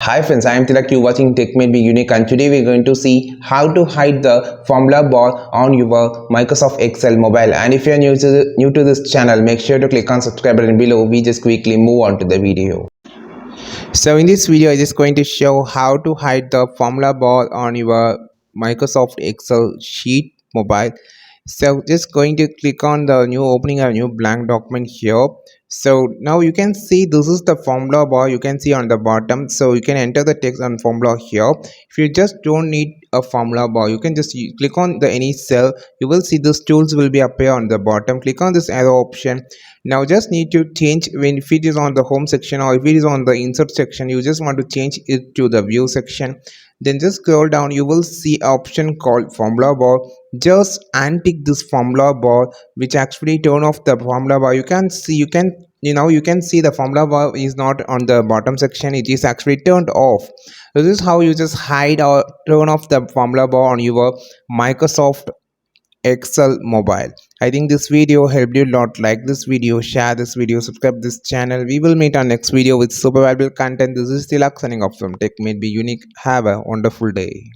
Hi friends, I am Tilak. You watching Tech Made Be Unique, and today we're going to see how to hide the formula bar on your Microsoft Excel mobile. And if you're new to this channel, make sure to click on subscribe button below. We just quickly move on to the video. So in this video, I'm just going to show how to hide the formula bar on your Microsoft Excel sheet mobile. So just going to click on the new opening a new blank document here. So now you can see this is the formula bar you can see on the bottom. So you can enter the text and formula here. If you just don't need a formula bar, you can just click on the any cell. You will see this tools will be appear on the bottom. Click on this arrow option. Now just need to change when if it is on the home section or if it is on the insert section, you just want to change it to the view section. Then just scroll down, you will see option called formula bar. Just untick this formula bar, which actually turn off the formula bar. You can see you can see the formula bar is not on the bottom section, it is actually turned off. So this is how you just hide or turn off the formula bar on your Microsoft Excel mobile. I think this video helped you a lot. Like this video, share this video, subscribe this channel. We will meet on next video with super valuable content. This is Tilak signing off from Tech Made Be Unique. Have a wonderful day.